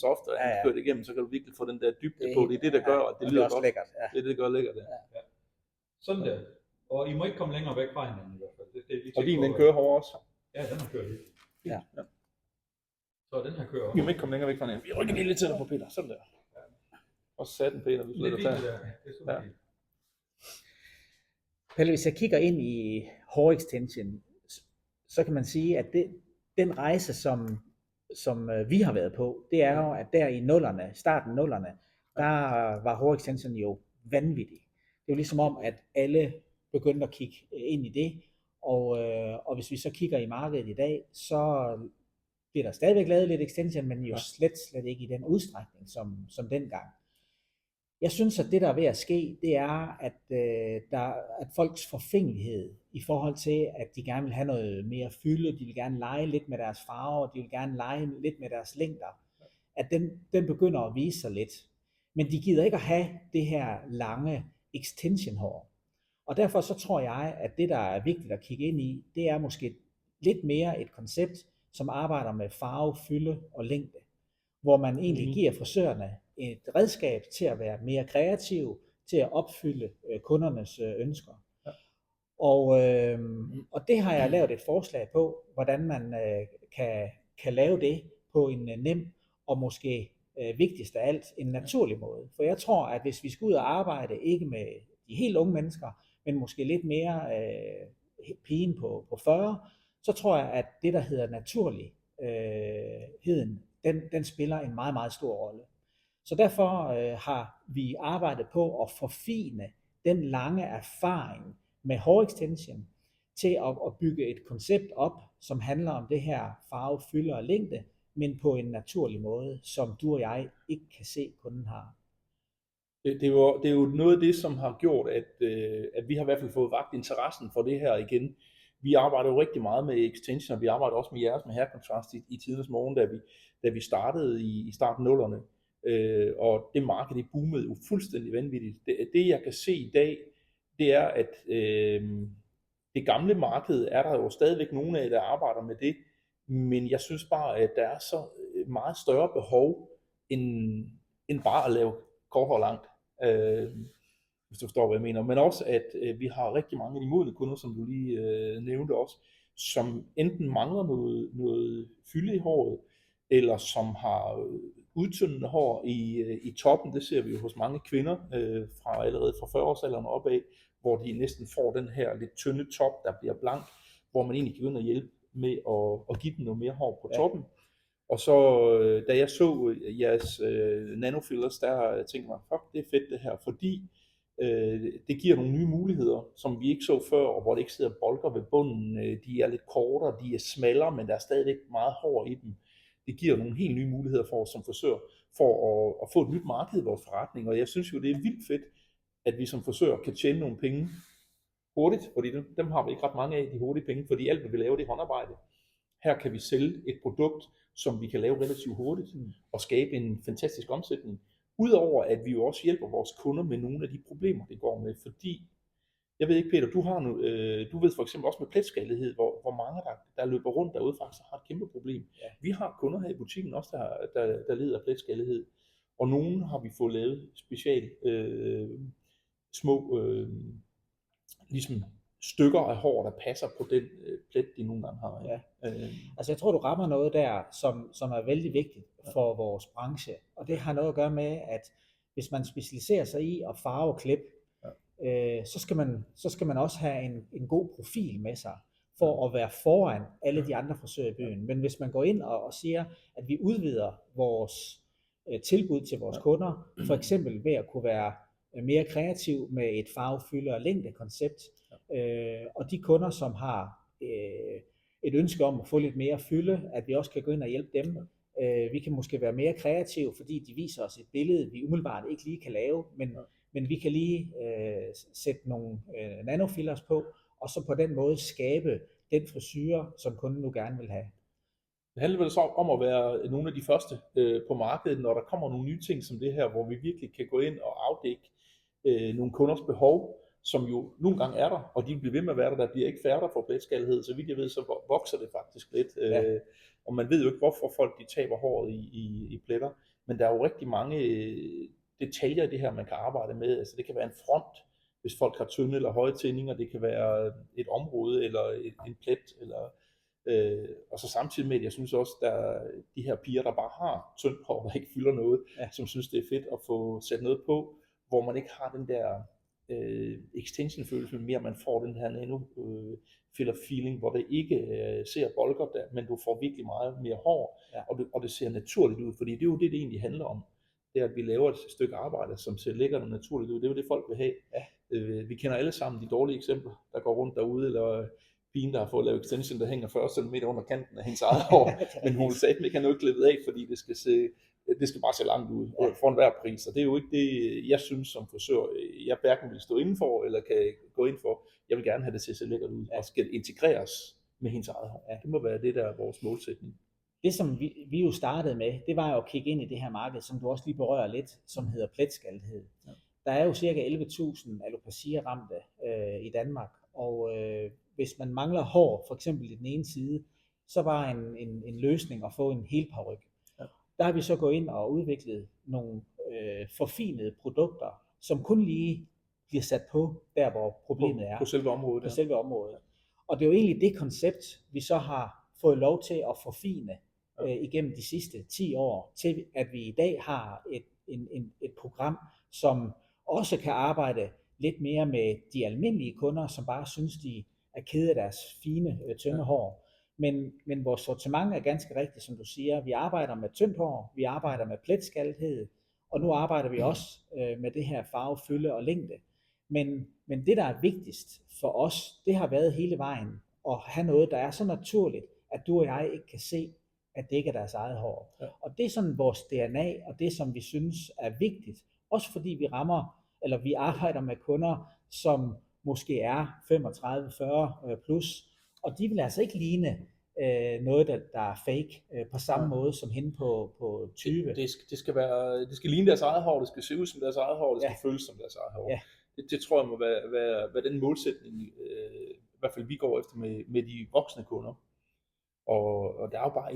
soft, og han kører det igennem, så kan du virkelig få den der dybde på. Det er det, der gør, at det lyder godt. Lækkert. Ja. Det er det, der gør lækkert. Ja. Sådan der. Og I må ikke komme længere væk fra hinanden i hvert fald. Og din, den kører hårdere også. Ja, den har kørt lidt. Ja. Så den her kører også. Vi må ikke komme længere væk fra hinanden. Vi rykker lige lidt tættere på Peter. Sådan der. Og satan Peter, du lidt flytter der. Det er sådan Pelle, hvis jeg kigger ind i hård extension, så kan man sige, at den rejse, som vi har været på, det er jo, at der i nullerne, starten nullerne, der var hård extension jo vanvittig. Det er jo ligesom om, at alle begyndte at kigge ind i det, og hvis vi så kigger i markedet i dag, så bliver der stadigvæk lavet lidt extension, men jo slet ikke i den udstrækning, som dengang. Jeg synes, at det, der er ved at ske, det er, at folks forfængelighed i forhold til, at de gerne vil have noget mere fylde, de vil gerne lege lidt med deres farver, de vil gerne lege lidt med deres længder, at den begynder at vise sig lidt. Men de gider ikke at have det her lange extension-hår. Og derfor så tror jeg, at det, der er vigtigt at kigge ind i, det er måske lidt mere et koncept, som arbejder med farve, fylde og længde, hvor man egentlig giver frisørerne et redskab til at være mere kreativ, til at opfylde kundernes ønsker. Ja. Og det har jeg lavet et forslag på, hvordan man kan lave det på en nem og måske vigtigst af alt en naturlig måde. For jeg tror, at hvis vi skal ud og arbejde ikke med de helt unge mennesker, men måske lidt mere pigen på 40, så tror jeg, at det, der hedder naturligheden, den spiller en meget, meget stor rolle. Så derfor har vi arbejdet på at forfine den lange erfaring med hår extension til at bygge et koncept op, som handler om det her farve, fylde og længde, men på en naturlig måde, som du og jeg ikke kan se, kunden har. Det er jo noget af det, som har gjort, at vi har i hvert fald fået vakt interessen for det her igen. Vi arbejder jo rigtig meget med extension, og vi arbejder også med jeres med hairkontrast i tidernes morgen, da vi startede i starten af 0'erne. Og det marked, det boomede jo fuldstændig vanvittigt. Det jeg kan se i dag, det er, at det gamle marked er der jo stadigvæk nogle af, der arbejder med det, men jeg synes bare, at der er så meget større behov, end bare at lave kort og langt, hvis du forstår, hvad jeg mener. Men også, at vi har rigtig mange af de modne kunder, som du lige nævnte også, som enten mangler noget fylde i håret, eller som har udtyndende hår i toppen. Det ser vi jo hos mange kvinder allerede fra 40-årsalderen opad, hvor de næsten får den her lidt tynde top, der bliver blank, hvor man egentlig kan gå ind og hjælpe med at give dem noget mere hår på toppen. Og så da jeg så jeres nanofillers, der tænkte jeg, fuck, det er fedt det her, fordi det giver nogle nye muligheder, som vi ikke så før, og hvor det ikke sidder bolker ved bunden. De er lidt kortere, de er smallere, men der er stadigvæk meget hår i dem. Det giver nogle helt nye muligheder for os som frisør, for at få et nyt marked i vores forretning. Og jeg synes jo, det er vildt fedt, at vi som frisør kan tjene nogle penge hurtigt, fordi dem har vi ikke ret mange af, de hurtige penge, fordi alt, hvad vi laver, det er håndarbejde. Her kan vi sælge et produkt, som vi kan lave relativt hurtigt, og skabe en fantastisk omsætning. Udover at vi jo også hjælper vores kunder med nogle af de problemer, det går med, fordi, jeg ved ikke Peter, du ved for eksempel også med pletskaldighed, hvor mange der løber rundt derude faktisk har et kæmpe problem. Ja. Vi har kunder her i butikken også, der lider af pletskaldighed, og nogen har vi fået lavet specielt små ligesom stykker af hår, der passer på den plet, de nogle gange har. Ja. Altså jeg tror, du rammer noget der, som er vældig vigtigt for vores branche, og det har noget at gøre med, at hvis man specialiserer sig i at farve og klippe, så skal man også have en god profil med sig, for at være foran alle de andre frisører i byen. Men hvis man går ind og siger, at vi udvider vores tilbud til vores kunder, for eksempel ved at kunne være mere kreativ med et farve, fylde og længde koncept, og de kunder, som har et ønske om at få lidt mere fylde, at vi også kan gå ind og hjælpe dem. Vi kan måske være mere kreative, fordi de viser os et billede, vi umiddelbart ikke lige kan lave, men vi kan lige sætte nogle nanofillers på, og så på den måde skabe den frisyre, som kunden nu gerne vil have. Det handler vel så om at være nogle af de første på markedet, når der kommer nogle nye ting som det her, hvor vi virkelig kan gå ind og afdække nogle kunders behov, som jo nogle gange er der, og de bliver ved med at være der. Der bliver ikke færre, der får pletskaldhed, så vidt jeg ved, så vokser det faktisk lidt. Og man ved jo ikke, hvorfor folk de taber håret i pletter. men der er jo rigtig mange detaljer i det her, man kan arbejde med. Altså det kan være en front, hvis folk har tynde eller høje tændinger, det kan være et område eller en plet, eller og så samtidig med, at jeg synes også, der er de her piger, der bare har tyndt hår, der ikke fylder noget, som synes, det er fedt at få sat noget på, hvor man ikke har den der extension-følelse, men mere man får den her nano feeling, hvor det ikke ser bolker der, men du får virkelig meget mere hår, og det ser naturligt ud, fordi det er jo det egentlig handler om. Det er, at vi laver et stykke arbejde, som ser lækkert og naturligt ud. Det er jo det, folk vil have. Vi kender alle sammen de dårlige eksempler, der går rundt derude, eller pigen, der har fået lavet extension, der hænger 40 cm under kanten af hendes eget hår, men hun sagde, at man ikke har noget klippet af, fordi det skal bare se langt ud, for enhver pris. Og det er jo ikke det, jeg synes som frisør, jeg hverken vil stå indenfor, eller kan gå ind for. Jeg vil gerne have det til at se lækkert ud, og skal integreres med hendes eget hår. Det må være det, der er vores målsætning. Det, som vi jo startede med, det var jo at kigge ind i det her marked, som du også lige berører lidt, som hedder pletskaldhed. Der er jo cirka 11.000 alopecia-ramte i Danmark, og hvis man mangler hår, for eksempel i den ene side, så var en løsning at få en hel paryk. Der har vi så gået ind og udviklet nogle forfinede produkter, som kun lige bliver sat på der, hvor problemet er. På selve området. På selve området. Og det er jo egentlig det koncept, vi så har fået lov til at forfine igennem de sidste 10 år, til at vi i dag har et program, som også kan arbejde lidt mere med de almindelige kunder, som bare synes, de er kede af deres fine, tynde hår. Men vores sortiment er ganske rigtigt, som du siger. Vi arbejder med tyndt hår, vi arbejder med pletskaldhed, og nu arbejder vi også med det her farve, fylde og længde. Men det, der er vigtigst for os, det har været hele vejen at have noget, der er så naturligt, at du og jeg ikke kan se, at det ikke er deres eget hår. Og det er sådan vores DNA, og det, som vi synes er vigtigt. Også fordi vi arbejder med kunder, som måske er 35-40 plus, og de vil altså ikke ligne noget, der er fake på samme måde som hende på 20. Det skal ligne deres eget hår, det skal se ud som deres eget hår, det skal føles som deres eget hår. Det tror jeg må være den målsætning, i hvert fald vi går efter med de voksne kunder. Og der er jo bare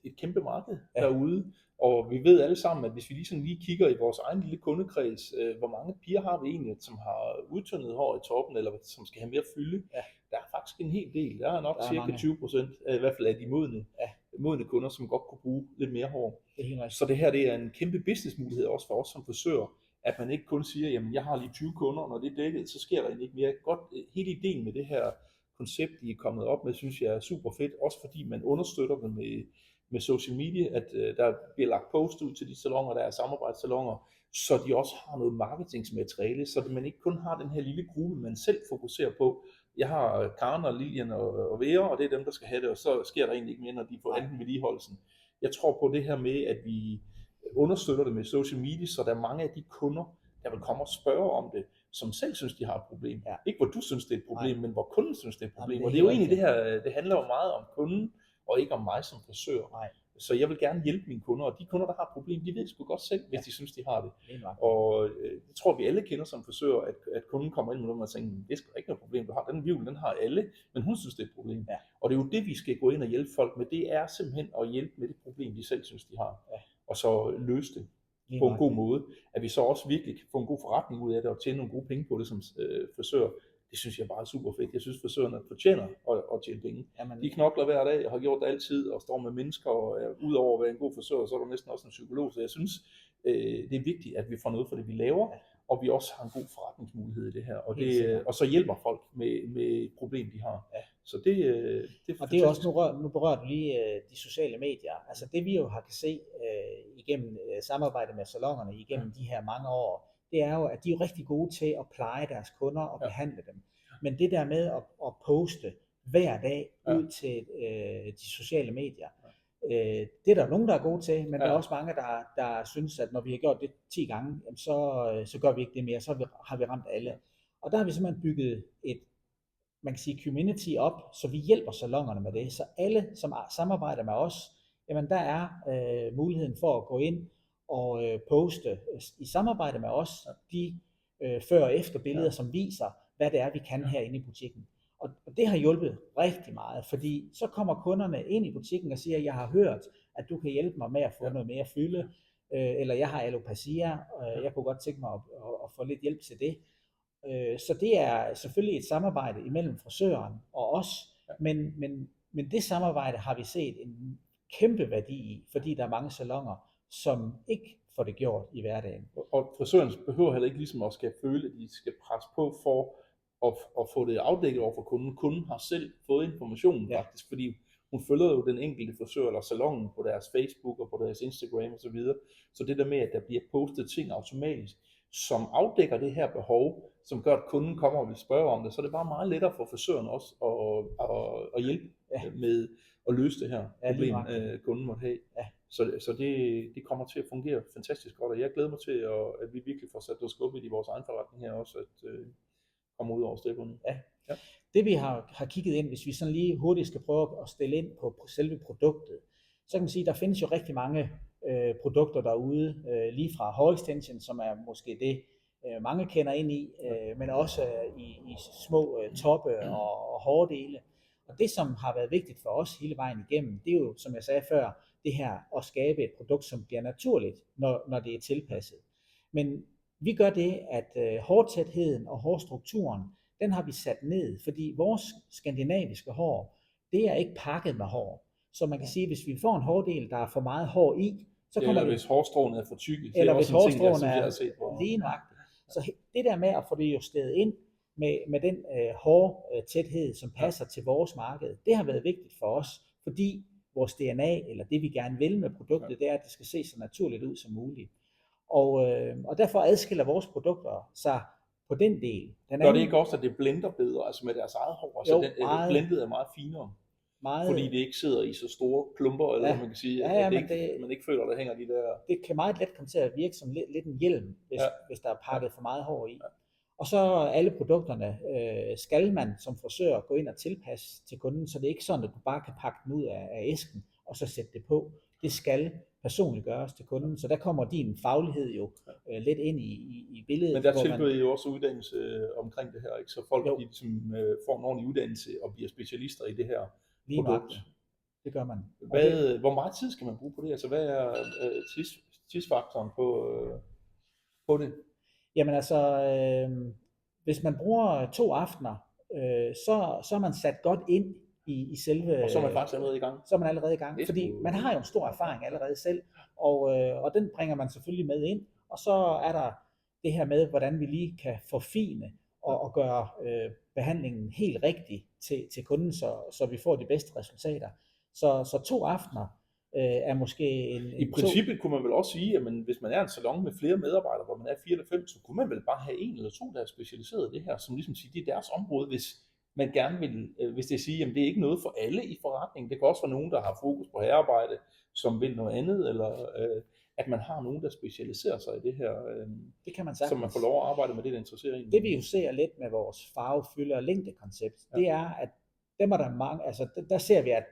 et kæmpe marked derude, og vi ved alle sammen, at hvis vi lige kigger i vores egen lille kundekreds, hvor mange piger har vi egentlig, som har udtyndet hår i toppen, eller som skal have mere fylde. Der er faktisk en hel del. Der er nok cirka 20%, i hvert fald af de modne kunder, som godt kunne bruge lidt mere hår. Så det her, det er en kæmpe businessmulighed også for os som frisører, at man ikke kun siger, jamen jeg har lige 20 kunder, og når det er dækket, så sker der egentlig ikke mere. Godt, hele ideen med det her koncept, de er kommet op med, synes jeg er super fedt, også fordi man understøtter det med social media, at der bliver lagt post ud til de salonger, der er samarbejdssalonger, så de også har noget marketingsmateriale, så man ikke kun har den her lille gruppe, man selv fokuserer på. Jeg har Karen og Lilian og Vera, og det er dem, der skal have det, og så sker der egentlig ikke mere, når de får anden vedligeholdelsen. Jeg tror på det her med, at vi understøtter det med social media, så der er mange af de kunder, der vil komme og spørge om det, som selv synes, de har et problem. Ikke hvor du synes, det er et problem, men hvor kunden synes, det er et problem. Og det er jo egentlig det her, det handler jo meget om kunden, og ikke om mig som frisør. Så jeg vil gerne hjælpe mine kunder, og de kunder, der har et problem, de ved sgu godt selv, hvis de synes, de har det. Og det tror vi alle kender som frisør, at kunden kommer ind med noget og tænker, det er sgu ikke noget problem, du har den vivl, den har alle, men hun synes, det er et problem. Og det er jo det, vi skal gå ind og hjælpe folk med, det er simpelthen at hjælpe med det problem, de selv synes, de har, og så løse det på en god måde, at vi så også virkelig kan få en god forretning ud af det, og tjene nogle gode penge på det som frisør. Det synes jeg bare er super fedt. Jeg synes, frisørerne fortjener at tjene penge. De knokler hver dag, og har gjort det altid, og står med mennesker, og udover at være en god frisør, så er du næsten også en psykolog. Så jeg synes, det er vigtigt, at vi får noget for det, vi laver, og vi også har en god forretningsmulighed i det her. Og så hjælper folk med et problem, de har. Så det og det er også, nu berører du lige de sociale medier. Altså det vi jo har kan se igennem samarbejde med salonerne igennem de her mange år, det er jo, at de er rigtig gode til at pleje deres kunder og behandle dem. Men det der med at poste hver dag ud til de sociale medier, det er der nogen, der er gode til, men der er også mange, der synes, at når vi har gjort det 10 gange, så gør vi ikke det mere, så har vi ramt alle. Og der har vi simpelthen bygget et, man kan sige, community op, så vi hjælper salonerne med det. Så alle, som samarbejder med os, jamen der er muligheden for at gå ind og poste i samarbejde med os de før- og efter billeder, som viser, hvad det er, vi kan herinde i butikken. Og det har hjulpet rigtig meget, fordi så kommer kunderne ind i butikken og siger, jeg har hørt, at du kan hjælpe mig med at få noget mere fylde. eller jeg har alopecia, jeg kunne godt tænke mig at få lidt hjælp til det. Så det er selvfølgelig et samarbejde imellem frisøren og os, men det samarbejde har vi set en kæmpe værdi i, fordi der er mange saloner, som ikke får det gjort i hverdagen. Og frisøren behøver heller ikke ligesom at skal føle, at de skal presse på for at få det afdækket over for kunden. Kunden har selv fået informationen faktisk, fordi hun følger jo den enkelte frisør eller salongen på deres Facebook og på deres Instagram og så videre. Så det der med, at der bliver postet ting automatisk, som afdækker det her behov, som gør, at kunden kommer og vil spørge om det, så er det bare meget lettere for frisøren også at hjælpe med at løse det her problem, kunden måtte have. Ja. Så det kommer til at fungere fantastisk godt, og jeg glæder mig til, at vi virkelig får sat noget skub i vores egen forretning her også, at komme ud over stepperne. Ja. Det vi har kigget ind, hvis vi sådan lige hurtigt skal prøve at stille ind på selve produktet, så kan man sige, at der findes jo rigtig mange produkter derude, lige fra hårextension, som er måske det, mange kender ind i, men også i små toppe og hårdele. Og det, som har været vigtigt for os hele vejen igennem, det er jo, som jeg sagde før, det her at skabe et produkt, som bliver naturligt, når det er tilpasset. Men vi gør det, at hårtætheden og hårstrukturen, den har vi sat ned, fordi vores skandinaviske hår, det er ikke pakket med hår. Så man kan sige, at hvis vi får en hårdel, der er for meget hår i, så kommer eller hvis hårstråene er for tykke. Eller hvis hårstråene er lige nøjagtigt. Så det der med at få det justeret ind med den hårtæthed, som passer til vores marked, det har været vigtigt for os, fordi vores DNA, eller det vi gerne vil med produktet, det er, at det skal se så naturligt ud som muligt. Og derfor adskiller vores produkter sig på den del. Gør det ikke også, at det blender bedre, altså med deres eget hår? Altså blendet er meget finere. Fordi det ikke sidder i så store klumper, eller man kan sige, at man ikke føler, at der hænger de der... Det kan meget let komme til at virke som lidt en hjelm, hvis der er pakket for meget hår i. Ja. Og så alle produkterne skal man som frisør gå ind og tilpasse til kunden, så det er ikke sådan, at du bare kan pakke den ud af æsken, og så sætte det på. Det skal personligt gøres til kunden, så der kommer din faglighed jo lidt ind i billedet. Men der tilbyder I jo også uddannelse omkring det her, ikke? Så folk de ligesom, får en ordentlig uddannelse og bliver specialister i det her produkt. Det gør man. Hvor meget tid skal man bruge på det? Altså hvad er tidsfaktoren på det? Jamen altså, hvis man bruger 2 aftener, så er man sat godt ind i selve... Og så er man faktisk allerede i gang. Så er man allerede i gang, fordi man har jo en stor erfaring allerede selv, og den bringer man selvfølgelig med ind. Og så er der det her med, hvordan vi lige kan forfine og gøre behandlingen helt rigtig til kunden, så vi får de bedste resultater. Så 2 aftener er måske I princippet kunne man vel også sige, at hvis man er en salon med flere medarbejdere, hvor man er 4 eller 5, så kunne man vel bare have 1 eller 2, der er specialiseret i det her, som ligesom siger, det er deres område, hvis man gerne vil, hvis det siger, at det er ikke noget for alle i forretningen. Det kan også være nogen, der har fokus på herrearbejde, som vil noget andet, eller at man har nogen, der specialiserer sig i det her, det kan man sagtens. Så man får lov at arbejde med det, der interesserer en. Det vi jo ser lidt med vores farve, fylde og længdekoncept, det er, at dem er der mange, altså der ser vi, at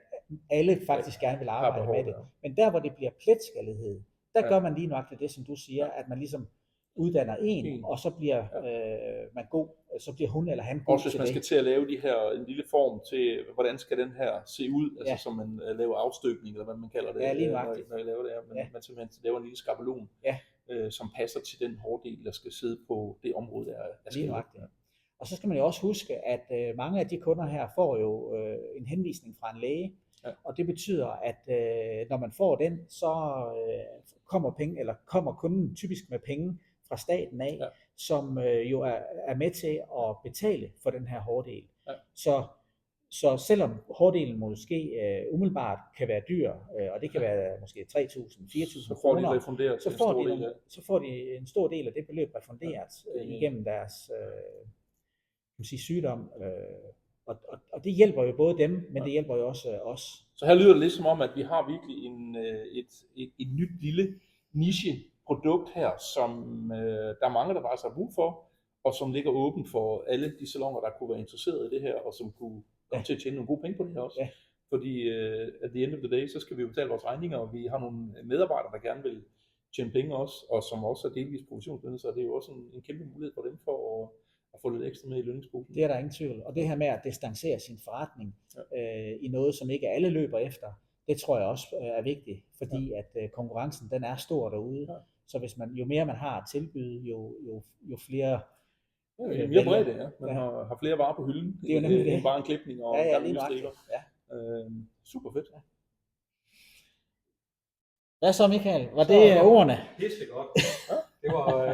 alle faktisk gerne vil arbejde med det. Men der, hvor det bliver pletskallighed, der gør man lige nok det, som du siger, at man ligesom uddanner en, og så bliver man god, så bliver hun eller han god. Også hvis man skal til at lave de her, en lille form til, hvordan skal den her se ud, altså som man laver afstøbning, eller hvad man kalder det, når jeg laver det her, men man simpelthen laver en lille skabelon, som passer til den hårdel, der skal sidde på det område, der skal lige nøjagtigt. Og så skal man jo også huske, at mange af de kunder her får jo en henvisning fra en læge, og det betyder, at når man får den, så kommer kunden typisk med penge fra staten af, som jo er med til at betale for den her hårdel. Så selvom hårdelen måske umiddelbart kan være dyr, og det kan være måske 3.000, 4.000 kroner, så får de en stor del af det beløb refunderet igennem deres sygdom. Og det hjælper jo både dem, men det hjælper jo også os. Så her lyder det lidt som om, at vi har virkelig et nyt lille niche-produkt her, som der er mange, der faktisk har brug for, og som ligger åben for alle de salonger, der kunne være interesseret i det her, og som kunne komme til at tjene nogle gode penge på det her også. Fordi at the end of the day, så skal vi jo betale vores regninger, og vi har nogle medarbejdere, der gerne vil tjene penge også, og som også er delvis provisionslønnet, så det er jo også en kæmpe mulighed for dem for at få lidt ekstra med i lønningsposen. Det er der ingen tvivl. Og det her med at distancere sin forretning i noget, som ikke alle løber efter, Det tror jeg også er vigtigt, fordi at konkurrencen den er stor derude. Ja. Så hvis jo mere man har at tilbyde, jo flere Mere bredde, ja. Man har flere varer på hylden, det er jo nemlig end bare en klipning og en gang striber. Ja. Super fedt. Hvad så, Michael? Var det ordene? Pisse godt. Det var